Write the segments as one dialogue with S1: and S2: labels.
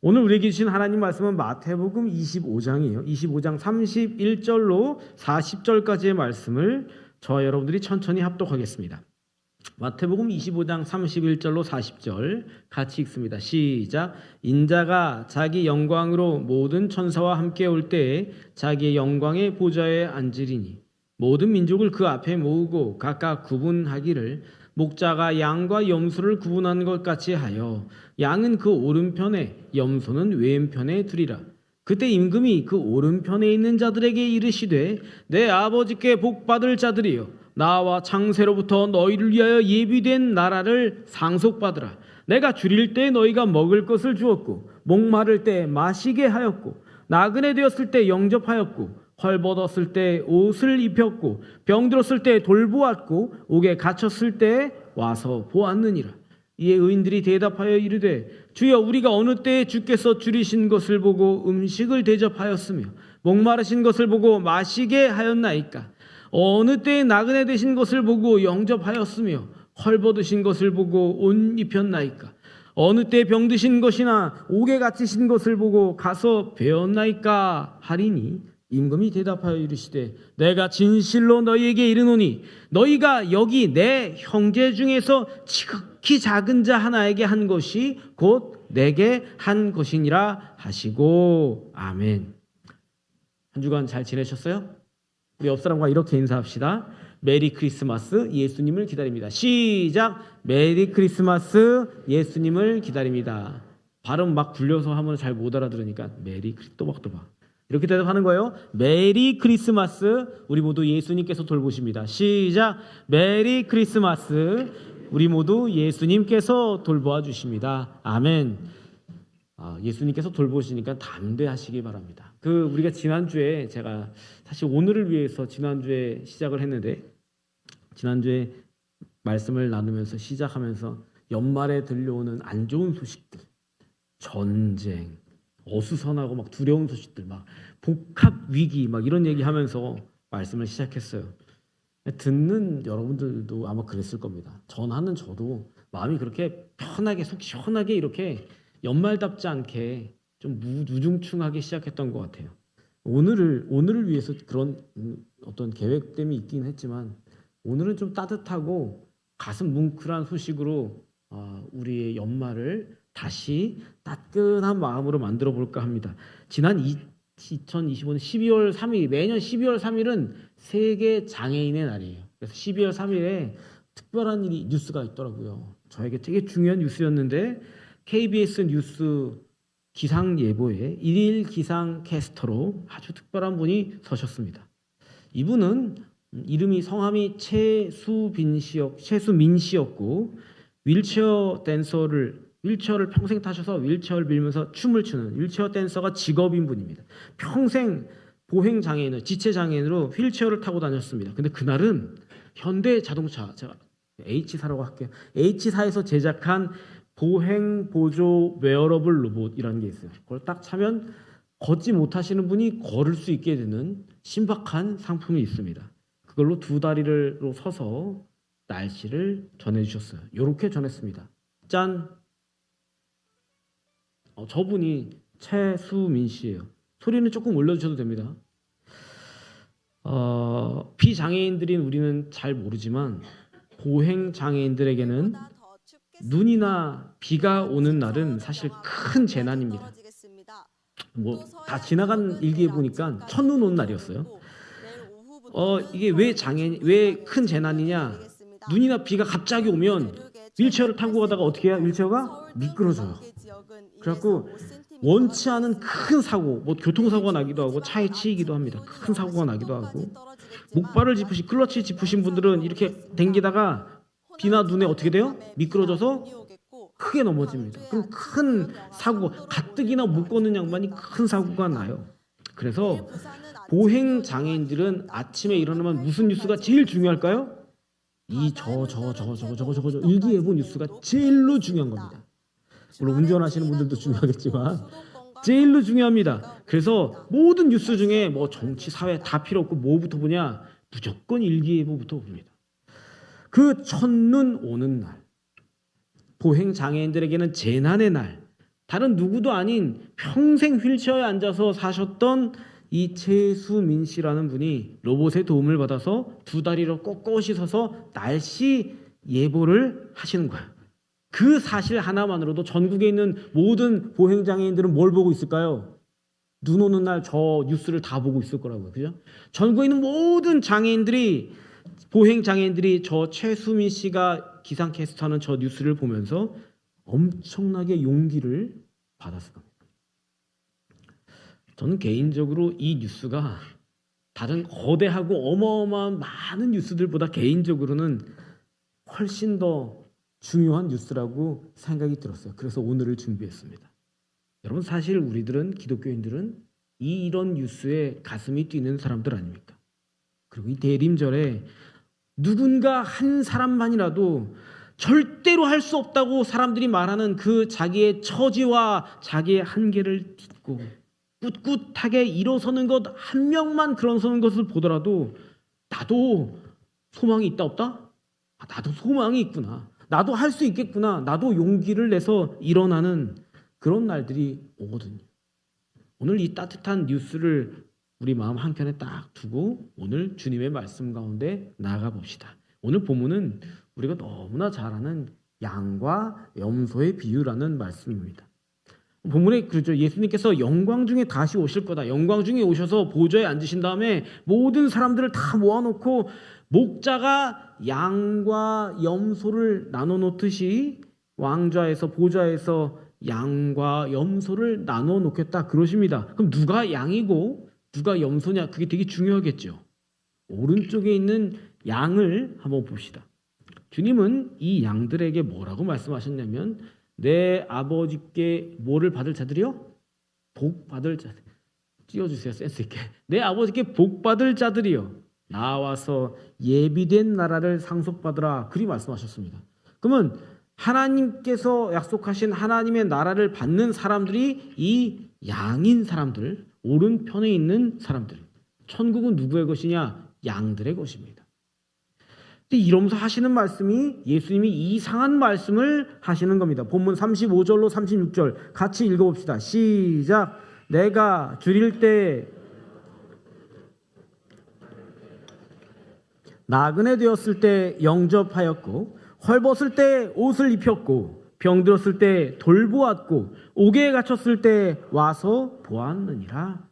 S1: 오늘 우리에게 주신 하나님 말씀은 마태복음 25장이에요. 25장 31절로 40절까지의 말씀을 저와 여러분들이 천천히 합독하겠습니다. 마태복음 25장 31절로 40절 같이 읽습니다. 시작. 인자가 자기 영광으로 모든 천사와 함께 올 때에 자기의 영광의 보좌에 앉으리니 모든 민족을 그 앞에 모으고 각각 구분하기를 목자가 양과 염소를 구분하는 것 같이 하여 양은 그 오른편에 염소는 왼편에 두리라. 그때 임금이 그 오른편에 있는 자들에게 이르시되 내 아버지께 복받을 자들이여 나와 창세로부터 너희를 위하여 예비된 나라를 상속받으라. 내가 줄일 때 너희가 먹을 것을 주었고 목마를 때 마시게 하였고 나그네 되었을 때 영접하였고 헐벗었을 때 옷을 입혔고 병들었을 때 돌보았고 옥에 갇혔을 때 와서 보았느니라. 이에 의인들이 대답하여 이르되 주여 우리가 어느 때에 주께서 줄이신 것을 보고 음식을 대접하였으며 목마르신 것을 보고 마시게 하였나이까. 어느 때에 나그네 되신 것을 보고 영접하였으며 헐벗으신 것을 보고 옷 입혔나이까. 어느 때 병드신 것이나 옥에 갇히신 것을 보고 가서 배웠나이까 하리니 임금이 대답하여 이르시되 내가 진실로 너희에게 이르노니 너희가 여기 내 형제 중에서 지극히 작은 자 하나에게 한 것이 곧 내게 한 것이니라 하시고 아멘. 한 주간 잘 지내셨어요? 우리 옆 사람과 이렇게 인사합시다. 메리 크리스마스, 예수님을 기다립니다. 시작. 메리 크리스마스, 예수님을 기다립니다. 발음 막 굴려서 하면 잘 못 알아들으니까 메리 또박또박 이렇게 대답하는 거예요. 메리 크리스마스, 우리 모두 예수님께서 돌보십니다. 시작. 메리 크리스마스, 우리 모두 예수님께서 돌보아 주십니다. 아멘. 예수님께서 돌보시니까 담대하시기 바랍니다. 우리가 지난주에 제가 사실 오늘을 위해서 지난주에 시작을 했는데 지난주에 말씀을 나누면서 시작하면서 연말에 들려오는 안 좋은 소식들, 전쟁, 어수선하고 막 두려운 소식들, 막 복합 위기, 막 이런 얘기하면서 말씀을 시작했어요. 듣는 여러분들도 아마 그랬을 겁니다. 전하는 저도 마음이 그렇게 편하게 속 시원하게 이렇게 연말답지 않게 좀 우중충하게 시작했던 것 같아요. 오늘을 위해서 그런 어떤 계획됨이 있긴 했지만 오늘은 좀 따뜻하고 가슴 뭉클한 소식으로 우리의 연말을 다시 따끈한 마음으로 만들어 볼까 합니다. 지난 2025년 12월 3일, 매년 12월 3일은 세계 장애인의 날이에요. 그래서 12월 3일에 특별한 뉴스가 있더라고요. 저에게 되게 중요한 뉴스였는데 KBS 뉴스 기상 예보에 일일 기상 캐스터로 아주 특별한 분이 서셨습니다. 이분은 이름이 성함이 최수민 씨였고 윌체어를 평생 타셔서 윌체어를 밀면서 춤을 추는 윌체어 댄서가 직업인 분입니다. 평생 보행 장애인으로 지체 장애인으로 휠체어를 타고 다녔습니다. 근데 그날은 현대 자동차, 제가 H사라고 할게요. H사에서 제작한 보행 보조 웨어러블 로봇이라는 게 있어요. 그걸 딱 차면 걷지 못하시는 분이 걸을 수 있게 되는 신박한 상품이 있습니다. 그걸로 두 다리로 서서 날씨를 전해주셨어요. 이렇게 전했습니다. 짠! 저분이 최수민 씨예요. 소리는 조금 올려주셔도 됩니다. 비장애인들인 우리는 잘 모르지만 보행 장애인들에게는 눈이나 비가 오는 날은 사실 큰 재난입니다. 다 지나간 일기예보니까 첫눈 온 날이었어요. 이게 왜 큰 재난이냐? 눈이나 비가 갑자기 오면 휠체어를 타고 가다가 어떻게 해요? 휠체어가 미끄러져요. 그래갖고 원치 않은 큰 사고, 교통사고가 나기도 하고 차에 치이기도 합니다. 큰 사고가 나기도 하고 목발을 클러치 짚으신 분들은 이렇게 댕기다가 비나 눈에 어떻게 돼요? 미끄러져서 크게 넘어집니다. 그럼 큰 사고, 가뜩이나 못 걷는 양반이 큰 사고가 나요. 그래서 보행 장애인들은 아침에 일어나면 무슨 뉴스가 제일 중요할까요? 일기예보 뉴스가 제일로 중요한 겁니다. 물론 운전하시는 분들도 중요하겠지만 제일로 중요합니다. 그래서 모든 뉴스 중에 정치, 사회 다 필요 없고 뭐부터 보냐? 무조건 일기예보부터 봅니다. 그 첫눈 오는 날, 보행 장애인들에게는 재난의 날, 다른 누구도 아닌 평생 휠체어에 앉아서 사셨던 이 최수민 씨라는 분이 로봇의 도움을 받아서 두 다리로 꼿꼿이 서서 날씨 예보를 하시는 거예요. 그 사실 하나만으로도 전국에 있는 모든 보행장애인들은 뭘 보고 있을까요? 눈 오는 날 저 뉴스를 다 보고 있을 거라고요. 그죠? 전국에 있는 모든 장애인들이, 보행장애인들이 저 최수민 씨가 기상캐스터하는 저 뉴스를 보면서 엄청나게 용기를 받았을 겁니다. 저는 개인적으로 이 뉴스가 다른 거대하고 어마어마한 많은 뉴스들보다 개인적으로는 훨씬 더 중요한 뉴스라고 생각이 들었어요. 그래서 오늘을 준비했습니다. 여러분, 사실 우리들은, 기독교인들은 이런 뉴스에 가슴이 뛰는 사람들 아닙니까? 그리고 이 대림절에 누군가 한 사람만이라도 절대로 할 수 없다고 사람들이 말하는 그 자기의 처지와 자기의 한계를 딛고 꿋꿋하게 일어서는 것, 한 명만 그러서는 것을 보더라도 나도 소망이 있다 없다? 나도 소망이 있구나. 나도 할 수 있겠구나. 나도 용기를 내서 일어나는 그런 날들이 오거든요. 오늘 이 따뜻한 뉴스를 우리 마음 한켠에 딱 두고 오늘 주님의 말씀 가운데 나아가 봅시다. 오늘 본문은 우리가 너무나 잘 아는 양과 염소의 비유라는 말씀입니다. 본문에 그렇죠. 예수님께서 영광 중에 다시 오실 거다. 영광 중에 오셔서 보좌에 앉으신 다음에 모든 사람들을 다 모아놓고 목자가 양과 염소를 나눠 놓듯이 왕좌에서, 보좌에서 양과 염소를 나눠 놓겠다 그러십니다. 그럼 누가 양이고 누가 염소냐? 그게 되게 중요하겠죠. 오른쪽에 있는 양을 한번 봅시다. 주님은 이 양들에게 뭐라고 말씀하셨냐면, 내 아버지께 뭐를 받을 자들이요? 복 받을 자들. 띄워주세요, 센스 있게. 내 아버지께 복 받을 자들이요, 나와서 예비된 나라를 상속받으라. 그리 말씀하셨습니다. 그러면 하나님께서 약속하신 하나님의 나라를 받는 사람들이 이 양인 사람들, 오른편에 있는 사람들. 천국은 누구의 것이냐? 양들의 것입니다. 근데 이러면서 하시는 말씀이, 예수님이 이상한 말씀을 하시는 겁니다. 본문 35절로 36절 같이 읽어봅시다. 시작. 내가 줄일 때 나그네 되었을 때 영접하였고, 헐벗을 때 옷을 입혔고, 병들었을 때 돌보았고, 옥에 갇혔을 때 와서 보았느니라.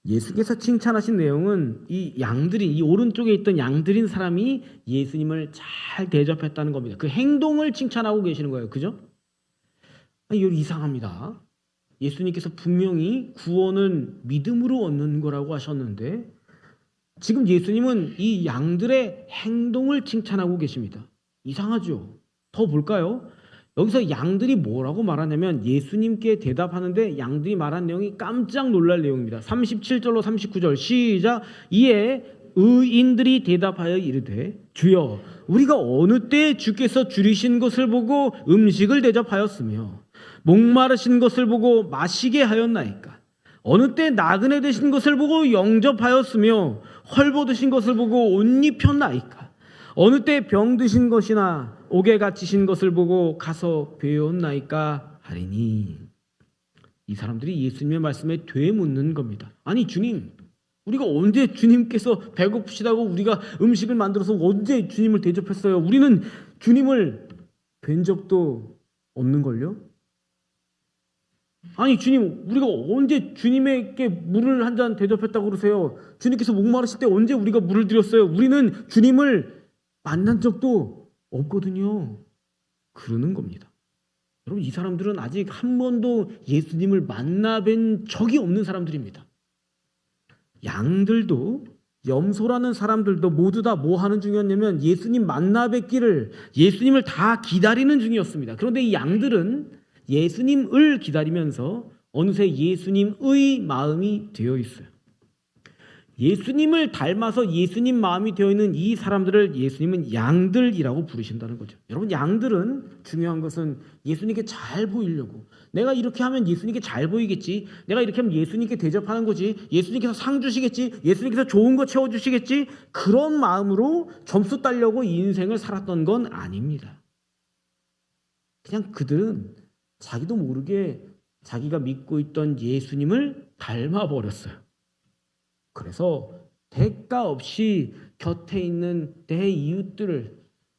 S1: 예수께서 칭찬하신 내용은 이 양들인, 이 오른쪽에 있던 양들인 사람이 예수님을 잘 대접했다는 겁니다. 그 행동을 칭찬하고 계시는 거예요. 그죠? 이거 이상합니다. 예수님께서 분명히 구원은 믿음으로 얻는 거라고 하셨는데 지금 예수님은 이 양들의 행동을 칭찬하고 계십니다. 이상하죠? 더 볼까요? 여기서 양들이 뭐라고 말하냐면 예수님께 대답하는데 양들이 말한 내용이 깜짝 놀랄 내용입니다. 37절로 39절 시작. 이에 의인들이 대답하여 이르되 주여, 우리가 어느 때에 주께서 줄이신 것을 보고 음식을 대접하였으며 목마르신 것을 보고 마시게 하였나이까? 어느 때 나그네 되신 것을 보고 영접하였으며 헐벗으신 것을 보고 옷 입혔나이까? 어느 때 병드신 것이나 옥에 갇히신 것을 보고 가서 배웠나이까 하리니. 이 사람들이 예수님의 말씀에 되묻는 겁니다. 아니 주님, 우리가 언제 주님께서 배고프시다고 우리가 음식을 만들어서 언제 주님을 대접했어요? 우리는 주님을 뵌 적도 없는걸요? 아니 주님, 우리가 언제 주님에게 물을 한 잔 대접했다고 그러세요? 주님께서 목마르실 때 언제 우리가 물을 드렸어요? 우리는 주님을 만난 적도 없거든요. 그러는 겁니다. 여러분, 이 사람들은 아직 한 번도 예수님을 만나뵌 적이 없는 사람들입니다. 양들도 염소라는 사람들도 모두 다 뭐 하는 중이었냐면 예수님 만나 뵙기를, 예수님을 다 기다리는 중이었습니다. 그런데 이 양들은 예수님을 기다리면서 어느새 예수님의 마음이 되어 있어요. 예수님을 닮아서 예수님 마음이 되어 있는 이 사람들을 예수님은 양들이라고 부르신다는 거죠. 여러분, 양들은 중요한 것은 예수님께 잘 보이려고, 내가 이렇게 하면 예수님께 잘 보이겠지, 내가 이렇게 하면 예수님께 대접하는 거지, 예수님께서 상 주시겠지, 예수님께서 좋은 거 채워주시겠지, 그런 마음으로 점수 따려고 이 인생을 살았던 건 아닙니다. 그냥 그들은 자기도 모르게 자기가 믿고 있던 예수님을 닮아버렸어요. 그래서 대가 없이 곁에 있는 내 이웃들을,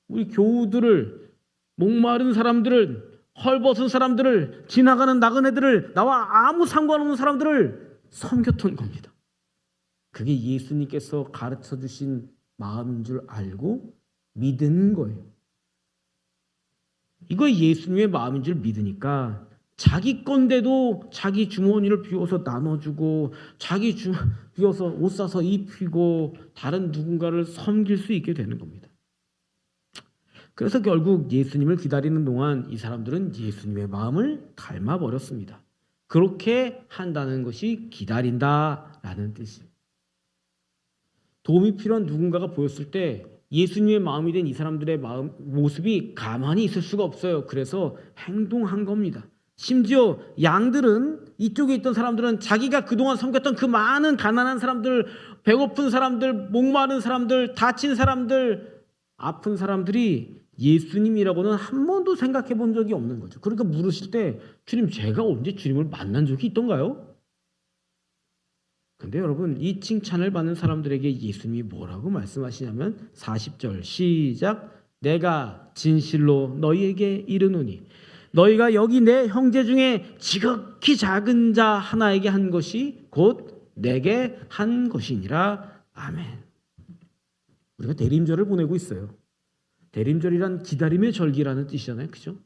S1: 우리 교우들을, 목마른 사람들을, 헐벗은 사람들을, 지나가는 나그네들을, 나와 아무 상관없는 사람들을 섬겼던 겁니다. 그게 예수님께서 가르쳐 주신 마음인 줄 알고 믿은 거예요. 이거 예수님의 마음인 줄 믿으니까 자기 건데도 자기 주머니를 비워서 나눠주고, 자기 비워서 옷 사서 입히고, 다른 누군가를 섬길 수 있게 되는 겁니다. 그래서 결국 예수님을 기다리는 동안 이 사람들은 예수님의 마음을 닮아버렸습니다. 그렇게 한다는 것이 기다린다라는 뜻이에요. 도움이 필요한 누군가가 보였을 때 예수님의 마음이 된 이 사람들의 모습이 가만히 있을 수가 없어요. 그래서 행동한 겁니다. 심지어 양들은, 이쪽에 있던 사람들은 자기가 그동안 섬겼던 그 많은 가난한 사람들, 배고픈 사람들, 목마른 사람들, 다친 사람들, 아픈 사람들이 예수님이라고는 한 번도 생각해 본 적이 없는 거죠. 그러니까 물으실 때, 주님, 제가 언제 주님을 만난 적이 있던가요? 근데 여러분, 이 칭찬을 받는 사람들에게 예수님이 뭐라고 말씀하시냐면 40절 시작. 내가 진실로 너희에게 이르노니 너희가 여기 내 형제 중에 지극히 작은 자 하나에게 한 것이 곧 내게 한 것이니라. 아멘. 우리가 대림절을 보내고 있어요. 대림절이란 기다림의 절기라는 뜻이잖아요. 그죠?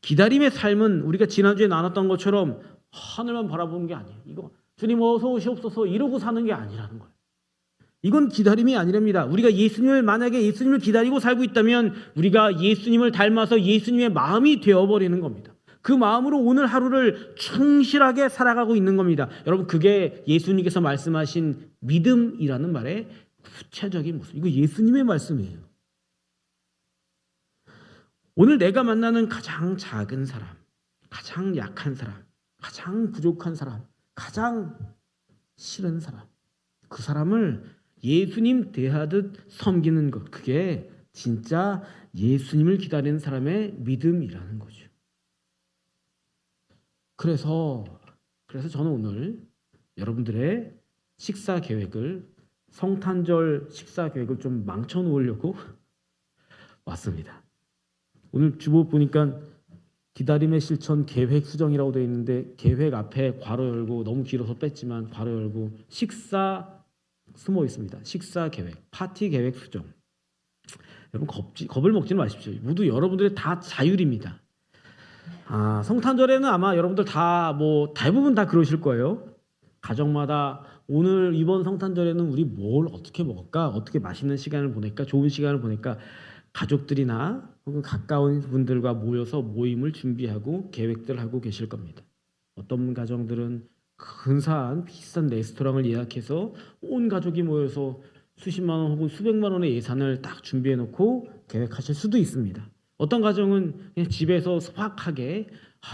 S1: 기다림의 삶은 우리가 지난주에 나눴던 것처럼 하늘만 바라보는 게 아니에요. 이거 주님 어서 오시옵소서 이러고 사는 게 아니라는 거예요. 이건 기다림이 아니랍니다. 우리가 만약에 예수님을 기다리고 살고 있다면 우리가 예수님을 닮아서 예수님의 마음이 되어버리는 겁니다. 그 마음으로 오늘 하루를 충실하게 살아가고 있는 겁니다. 여러분, 그게 예수님께서 말씀하신 믿음이라는 말의 구체적인 모습. 이거 예수님의 말씀이에요. 오늘 내가 만나는 가장 작은 사람, 가장 약한 사람, 가장 부족한 사람, 가장 싫은 사람, 그 사람을 예수님 대하듯 섬기는 것, 그게 진짜 예수님을 기다리는 사람의 믿음이라는 거죠. 그래서 저는 오늘 여러분들의 식사 계획을, 성탄절 식사 계획을 좀 망쳐 놓으려고 왔습니다. 오늘 주보 보니까 기다림의 실천 계획 수정이라고 되어 있는데, 계획 앞에 괄호 열고, 너무 길어서 뺐지만 괄호 열고, 식사 숨어 있습니다. 식사 계획, 파티 계획 수정. 여러분, 겁을 먹지는 마십시오. 모두 여러분들의 다 자율입니다. 성탄절에는 아마 여러분들 대부분 다 그러실 거예요. 가정마다 오늘 이번 성탄절에는 우리 뭘 어떻게 먹을까? 어떻게 맛있는 시간을 보낼까? 좋은 시간을 보낼까? 가족들이나 혹은 가까운 분들과 모여서 모임을 준비하고 계획들 하고 계실 겁니다. 어떤 가정들은 근사한 비싼 레스토랑을 예약해서 온 가족이 모여서 수십만 원 혹은 수백만 원의 예산을 딱 준비해 놓고 계획하실 수도 있습니다. 어떤 가정은 그냥 집에서 소박하게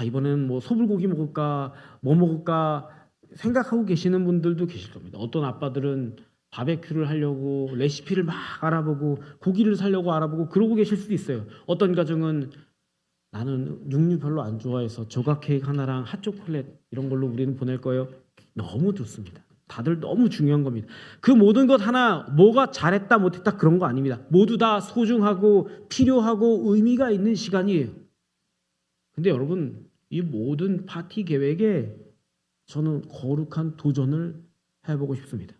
S1: 이번에는 뭐 소불고기 먹을까 뭐 먹을까 생각하고 계시는 분들도 계실 겁니다. 어떤 아빠들은 바베큐를 하려고 레시피를 막 알아보고 고기를 사려고 알아보고 그러고 계실 수도 있어요. 어떤 가정은 나는 육류 별로 안 좋아해서 조각 케이크 하나랑 핫초콜릿 이런 걸로 우리는 보낼 거예요. 너무 좋습니다. 다들 너무 중요한 겁니다. 그 모든 것 하나 뭐가 잘했다 못했다 그런 거 아닙니다. 모두 다 소중하고 필요하고 의미가 있는 시간이에요. 근데 여러분, 이 모든 파티 계획에 저는 거룩한 도전을 해보고 싶습니다.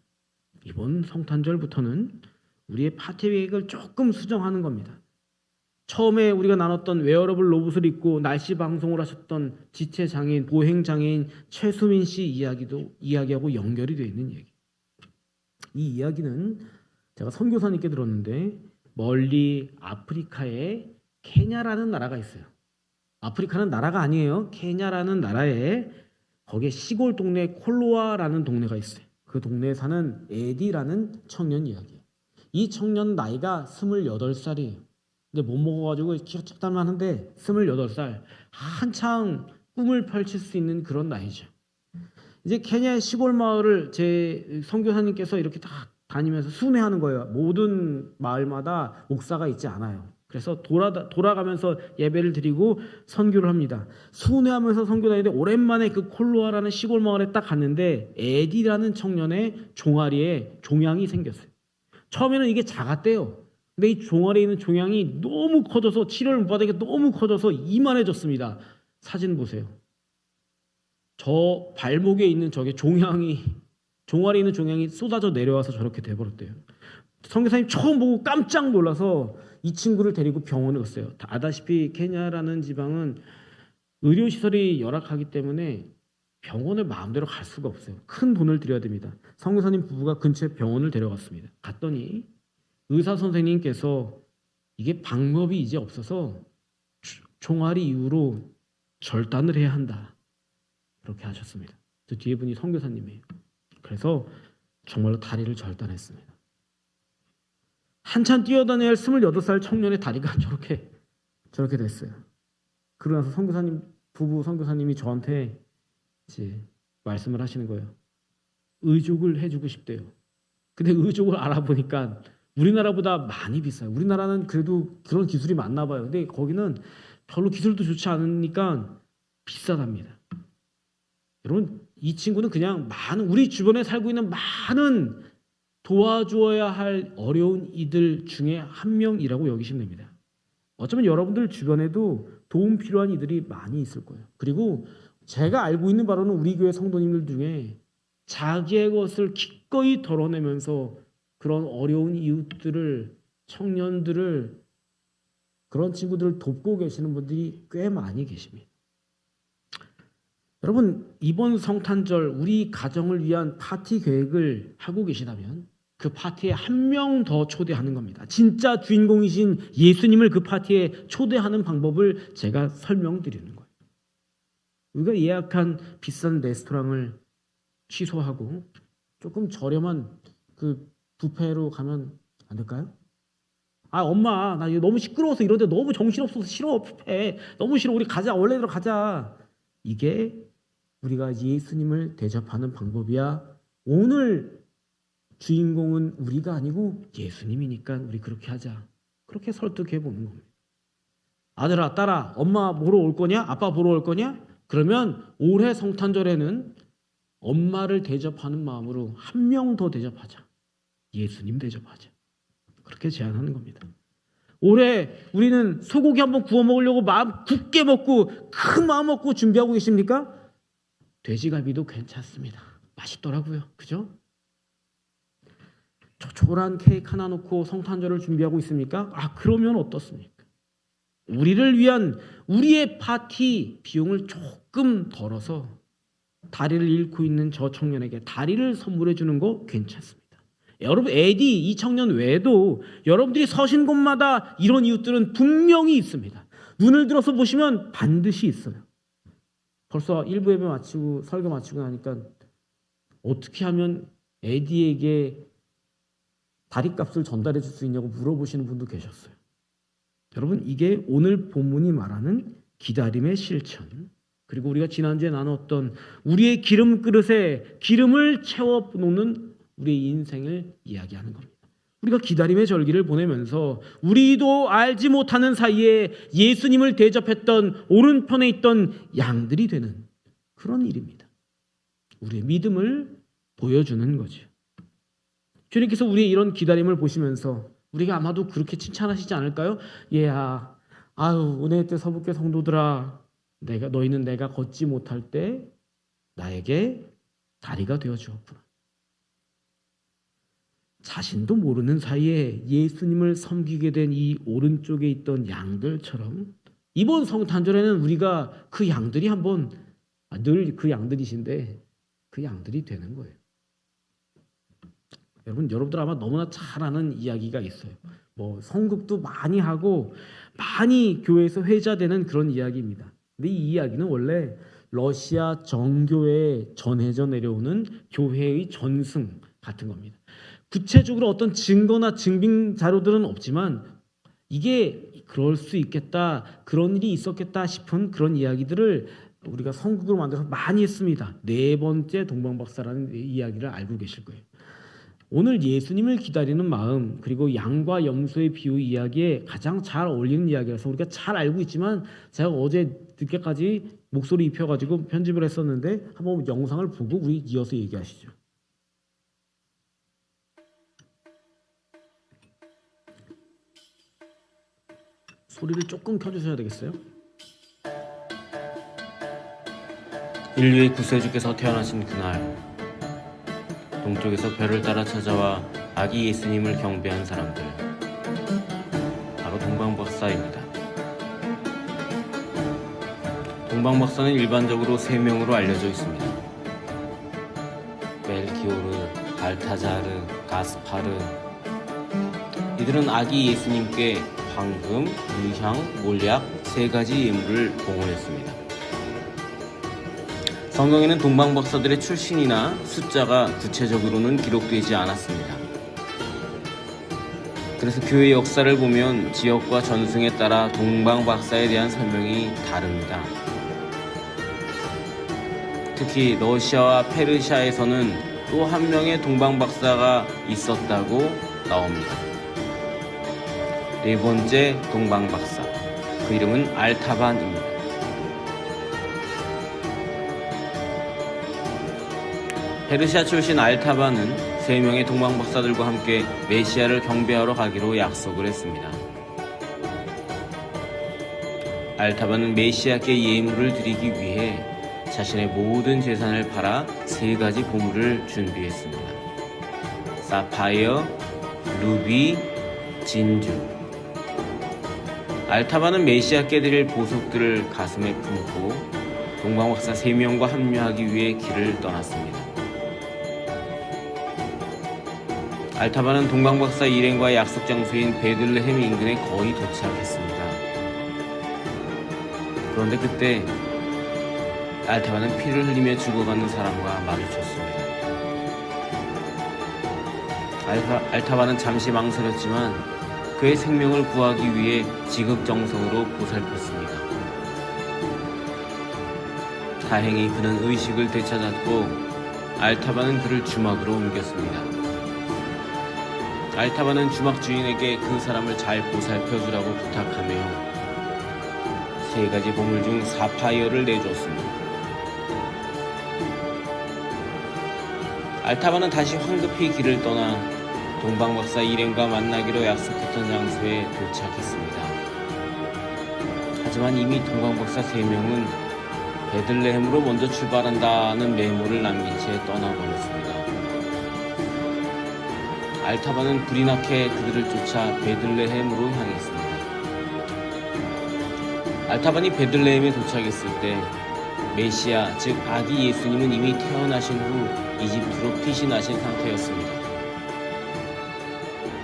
S1: 이번 성탄절부터는 우리의 파티 계획을 조금 수정하는 겁니다. 처음에 우리가 나눴던 웨어러블 로봇을 입고 날씨 방송을 하셨던 지체장애인, 보행장애인 최수민 씨 이야기하고 연결이 되어 있는 얘기. 이 이야기는 제가 선교사님께 들었는데, 멀리 아프리카에 케냐라는 나라가 있어요. 아프리카는 나라가 아니에요. 케냐라는 나라에 거기에 시골 동네 콜로아라는 동네가 있어요. 그 동네에 사는 에디라는 청년 이야기예요. 이 청년 나이가 28살이에요. 근데 못 먹어가지고 키가 작다만 한데 28살, 한창 꿈을 펼칠 수 있는 그런 나이죠. 이제 케냐의 시골 마을을 제 선교사님께서 이렇게 딱 다니면서 순회하는 거예요. 모든 마을마다 목사가 있지 않아요. 그래서 돌아가면서 예배를 드리고 선교를 합니다. 순회하면서 선교 다니는데 오랜만에 그 콜로아라는 시골 마을에 딱 갔는데 에디라는 청년의 종아리에 종양이 생겼어요. 처음에는 이게 작았대요. 근데 이 종아리에 있는 종양이 너무 커져서 치료를 못 받으니까 너무 커져서 이만해졌습니다. 사진 보세요. 저 발목에 있는 저게 종양이 종아리에 있는 종양이 쏟아져 내려와서 저렇게 돼버렸대요. 선교사님 처음 보고 깜짝 놀라서 이 친구를 데리고 병원에 갔어요. 아다시피 케냐라는 지방은 의료시설이 열악하기 때문에 병원을 마음대로 갈 수가 없어요. 큰 돈을 들여야 됩니다. 선교사님 부부가 근처에 병원을 데려갔습니다. 갔더니 의사 선생님께서 이게 방법이 이제 없어서 종아리 이후로 절단을 해야 한다. 그렇게 하셨습니다. 저 뒤에 분이 선교사님이에요. 그래서 정말로 다리를 절단했습니다. 한참 뛰어다녀야 할 28살 청년의 다리가 저렇게 됐어요. 그러고 나서 부부 선교사님이 저한테 이제 말씀을 하시는 거예요. 의족을 해주고 싶대요. 근데 의족을 알아보니까 우리나라보다 많이 비싸요. 우리나라는 그래도 그런 기술이 많나 봐요. 근데 거기는 별로 기술도 좋지 않으니까 비싸답니다. 여러분, 이 친구는 그냥 우리 주변에 살고 있는 많은 도와주어야 할 어려운 이들 중에 한 명이라고 여기시면 됩니다. 어쩌면 여러분들 주변에도 도움 필요한 이들이 많이 있을 거예요. 그리고 제가 알고 있는 바로는 우리 교회 성도님들 중에 자기의 것을 기꺼이 덜어내면서 그런 어려운 이웃들을, 청년들을, 그런 친구들을 돕고 계시는 분들이 꽤 많이 계십니다. 여러분, 이번 성탄절 우리 가정을 위한 파티 계획을 하고 계시다면 그 파티에 한 명 더 초대하는 겁니다. 진짜 주인공이신 예수님을 그 파티에 초대하는 방법을 제가 설명드리는 거예요. 우리가 예약한 비싼 레스토랑을 취소하고 조금 저렴한 그 뷔페로 가면 안 될까요? 엄마, 나 이거 너무 시끄러워서 이런데 너무 정신없어서 싫어. 뷔페 너무 싫어. 우리 가자. 원래대로 가자. 이게 우리가 예수님을 대접하는 방법이야. 오늘 주인공은 우리가 아니고 예수님이니까 우리 그렇게 하자. 그렇게 설득해 보는 겁니다. 아들아, 딸아, 엄마 보러 올 거냐? 아빠 보러 올 거냐? 그러면 올해 성탄절에는 엄마를 대접하는 마음으로 한 명 더 대접하자. 예수님 대접하자. 그렇게 제안하는 겁니다. 올해 우리는 소고기 한번 구워 먹으려고 마음 굳게 먹고 큰 마음 먹고 준비하고 계십니까? 돼지갈비도 괜찮습니다. 맛있더라고요. 그죠? 초란 케이크 하나 놓고 성탄절을 준비하고 있습니까? 그러면 어떻습니까? 우리를 위한 우리의 파티 비용을 조금 덜어서 다리를 잃고 있는 저 청년에게 다리를 선물해 주는 거 괜찮습니다. 여러분, 에디 이 청년 외에도 여러분들이 서신 곳마다 이런 이웃들은 분명히 있습니다. 눈을 들어서 보시면 반드시 있어요. 벌써 1부 예배 마치고 설교 마치고 나니까 어떻게 하면 에디에게 다리값을 전달해 줄 수 있냐고 물어보시는 분도 계셨어요. 여러분, 이게 오늘 본문이 말하는 기다림의 실천, 그리고 우리가 지난주에 나눴던 우리의 기름 그릇에 기름을 채워 놓는 우리의 인생을 이야기하는 겁니다. 우리가 기다림의 절기를 보내면서 우리도 알지 못하는 사이에 예수님을 대접했던 오른편에 있던 양들이 되는 그런 일입니다. 우리의 믿음을 보여주는 거죠. 주님께서 우리의 이런 기다림을 보시면서 우리가 아마도 그렇게 칭찬하시지 않을까요? 얘야, 은혜의 때 서북교 성도들아, 너희는 내가 걷지 못할 때 나에게 다리가 되어 주었구나. 자신도 모르는 사이에 예수님을 섬기게 된 이 오른쪽에 있던 양들처럼 이번 성탄절에는 우리가 그 양들이 한번 늘 그 양들이신데 그 양들이 되는 거예요. 여러분들 아마 너무나 잘 아는 이야기가 있어요. 성극도 많이 하고 많이 교회에서 회자되는 그런 이야기입니다. 근데 이 이야기는 원래 러시아 정교회에 전해져 내려오는 교회의 전승 같은 겁니다. 구체적으로 어떤 증거나 증빙 자료들은 없지만 이게 그럴 수 있겠다, 그런 일이 있었겠다 싶은 그런 이야기들을 우리가 성극으로 만들어서 많이 했습니다. 4번째 동방박사라는 이야기를 알고 계실 거예요. 오늘 예수님을 기다리는 마음 그리고 양과 염소의 비유 이야기에 가장 잘 어울리는 이야기라서 우리가 잘 알고 있지만 제가 어제 늦게까지 목소리 입혀가지고 편집을 했었는데 한번 영상을 보고 우리 이어서 얘기하시죠. 소리를 조금 켜주셔야 되겠어요?
S2: 인류의 구세주께서 태어나신 그날, 동쪽에서 별을 따라 찾아와 아기 예수님을 경배한 사람들, 바로 동방박사입니다. 동방박사는 일반적으로 3명으로 알려져 있습니다. 멜키오르, 발타자르, 가스파르. 이들은 아기 예수님께 황금, 유향, 몰약 3가지 예물을 봉헌했습니다. 성경에는 동방박사들의 출신이나 숫자가 구체적으로는 기록되지 않았습니다. 그래서 교회 역사를 보면 지역과 전승에 따라 동방박사에 대한 설명이 다릅니다. 특히 러시아와 페르시아에서는 또 한 명의 동방박사가 있었다고 나옵니다. 4번째 동방박사, 그 이름은 알타반입니다. 페르시아 출신 알타반은 3명의 동방박사들과 함께 메시아를 경배하러 가기로 약속을 했습니다. 알타반은 메시아께 예물을 드리기 위해 자신의 모든 재산을 팔아 3가지 보물을 준비했습니다. 사파이어, 루비, 진주. 알타반은 메시아께 드릴 보석들을 가슴에 품고 동방박사 3명과 합류하기 위해 길을 떠났습니다. 알타반은 동방박사 일행과의 약속 장소인 베들레헴 인근에 거의 도착했습니다. 그런데 그때 알타반은 피를 흘리며 죽어가는 사람과 마주쳤습니다. 알타반은 잠시 망설였지만 그의 생명을 구하기 위해 지극정성으로 보살폈습니다. 다행히 그는 의식을 되찾았고 알타반은 그를 주막으로 옮겼습니다. 알타반은 주막 주인에게 그 사람을 잘 보살펴주라고 부탁하며 3가지 보물 중 사파이어를 내줬습니다. 알타반은 다시 황급히 길을 떠나 동방박사 일행과 만나기로 약속했던 장소에 도착했습니다. 하지만 이미 동방박사 3명은 베들레헴으로 먼저 출발한다는 메모를 남긴 채 떠나버렸습니다. 알타반은 불이 나게 그들을 쫓아 베들레헴으로 향했습니다. 알타반이 베들레헴에 도착했을 때 메시아, 즉 아기 예수님은 이미 태어나신 후 이집트로 피신하신 상태였습니다.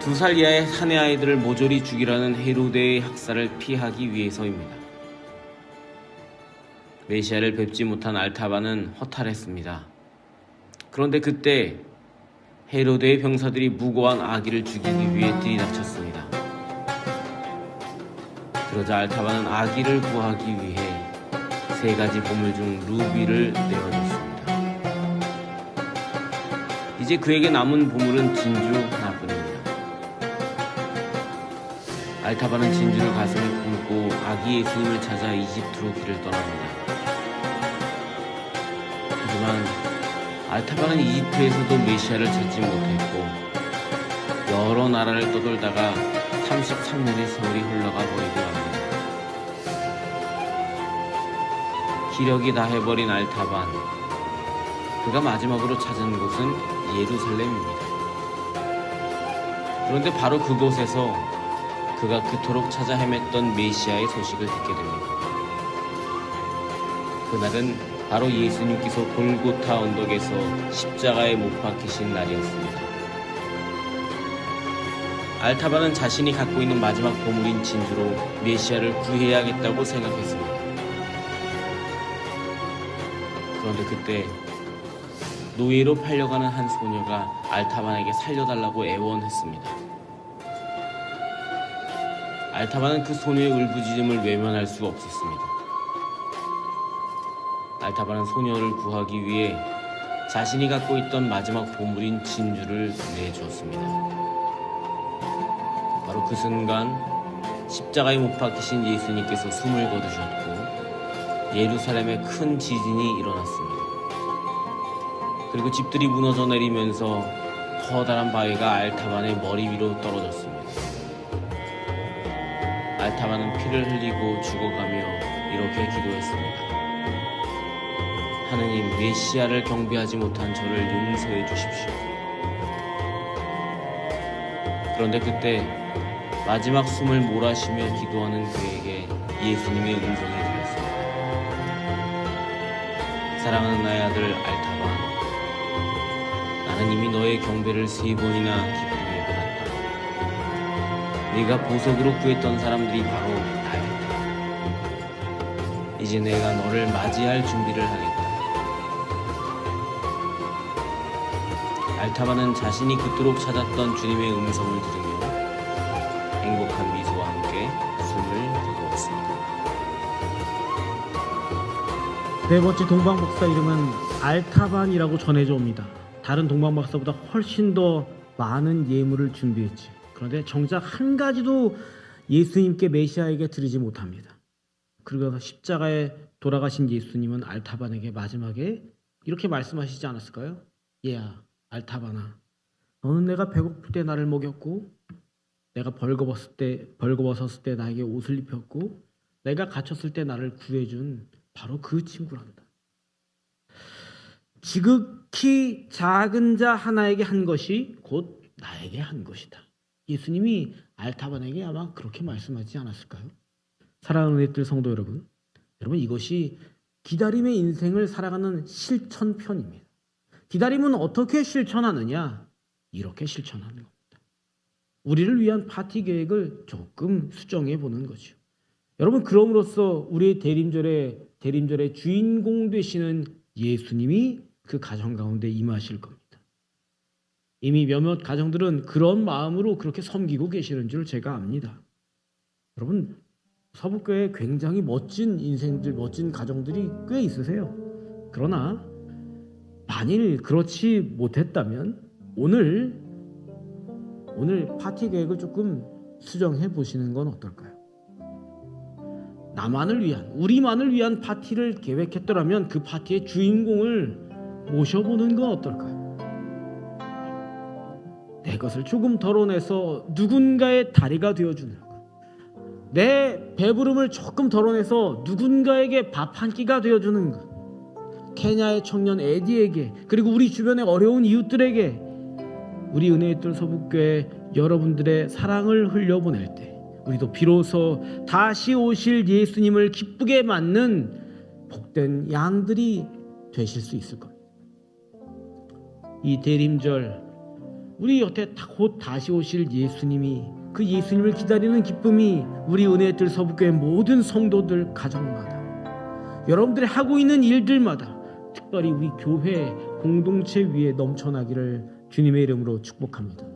S2: 2살 이하의 사내 아이들을 모조리 죽이라는 헤로데의 학살을 피하기 위해서입니다. 메시아를 뵙지 못한 알타반은 허탈했습니다. 그런데 그때 헤로데의 병사들이 무고한 아기를 죽이기 위해 들이닥쳤습니다. 그러자 알타반은 아기를 구하기 위해 3가지 보물 중 루비를 내어줬습니다. 이제 그에게 남은 보물은 진주 하나뿐입니다. 알타반은 진주를 가슴에 품고 아기 예수님을 찾아 이집트로 길을 떠납니다. 하지만 알타반은 이집트에서도 메시아를 찾지 못했고 여러 나라를 떠돌다가 33년의 세월이 흘러가 버리고 합니다. 기력이 다해버린 알타반, 그가 마지막으로 찾은 곳은 예루살렘입니다. 그런데 바로 그곳에서 그가 그토록 찾아 헤맸던 메시아의 소식을 듣게 됩니다. 그날은 바로 예수님께서 골고타 언덕에서 십자가에 못 박히신 날이었습니다. 알타반은 자신이 갖고 있는 마지막 보물인 진주로 메시아를 구해야겠다고 생각했습니다. 그런데 그때 노예로 팔려가는 한 소녀가 알타반에게 살려달라고 애원했습니다. 알타반은 그 소녀의 울부짖음을 외면할 수 없었습니다. 알타반은 소녀를 구하기 위해 자신이 갖고 있던 마지막 보물인 진주를 내주었습니다. 바로 그 순간 십자가에 못 박히신 예수님께서 숨을 거두셨고 예루살렘에 큰 지진이 일어났습니다. 그리고 집들이 무너져 내리면서 커다란 바위가 알타반의 머리 위로 떨어졌습니다. 알타반은 피를 흘리고 죽어가며 이렇게 기도했습니다. 하느님, 메시아를 경배하지 못한 저를 용서해 주십시오. 그런데 그때 마지막 숨을 몰아쉬며 기도하는 그에게 예수님의 음성이 들렸습니다. 사랑하는 나의 아들 알타반, 나는 이미 너의 경배를 3번이나 기쁘게 받았다. 네가 보석으로 구했던 사람들이 바로 나였다. 이제 내가 너를 맞이할 준비를 하겠다. 알타반은 자신이 그토록 찾았던 주님의 음성을 들으며 행복한 미소와 함께 숨을 거두었습니다.
S1: 네 번째 동방박사 이름은 알타반이라고 전해져 옵니다. 다른 동방박사보다 훨씬 더 많은 예물을 준비했지. 그런데 정작 한 가지도 예수님께 메시아에게 드리지 못합니다. 그러고 십자가에 돌아가신 예수님은 알타반에게 마지막에 이렇게 말씀하시지 않았을까요? 얘야, 알타반아, 너는 내가 배고플 때 나를 먹였고, 내가 벌거벗었을 때 나에게 옷을 입혔고, 내가 갇혔을 때 나를 구해준 바로 그 친구란다. 지극히 작은 자 하나에게 한 것이 곧 나에게 한 것이다. 예수님이 알타반에게 아마 그렇게 말씀하지 않았을까요? 사랑하는 은혜들 성도 여러분, 이것이 기다림의 인생을 살아가는 실천편입니다. 기다림은 어떻게 실천하느냐? 이렇게 실천하는 겁니다. 우리를 위한 파티 계획을 조금 수정해 보는 거죠. 여러분, 그럼으로써 우리의 대림절의 주인공 되시는 예수님이 그 가정 가운데 임하실 겁니다. 이미 몇몇 가정들은 그런 마음으로 그렇게 섬기고 계시는 줄 제가 압니다. 여러분, 서북교회에 굉장히 멋진 인생들, 멋진 가정들이 꽤 있으세요. 그러나 만일 그렇지 못했다면 오늘 파티 계획을 조금 수정해 보시는 건 어떨까요? 우리만을 위한 파티를 계획했더라면 그 파티의 주인공을 모셔보는 건 어떨까요? 내 것을 조금 덜어내서 누군가의 다리가 되어주는 것, 내 배부름을 조금 덜어내서 누군가에게 밥 한 끼가 되어주는 것, 케냐의 청년 에디에게, 그리고 우리 주변의 어려운 이웃들에게 우리 은혜의 뜰 서북교회 여러분들의 사랑을 흘려보낼 때 우리도 비로소 다시 오실 예수님을 기쁘게 맞는 복된 양들이 되실 수 있을 겁니다. 이 대림절, 우리 곁에 곧 다시 오실 예수님이, 그 예수님을 기다리는 기쁨이 우리 은혜의 뜰 서북교회 모든 성도들 가정마다, 여러분들이 하고 있는 일들마다, 특별히 우리 교회 공동체 위에 넘쳐나기를 주님의 이름으로 축복합니다.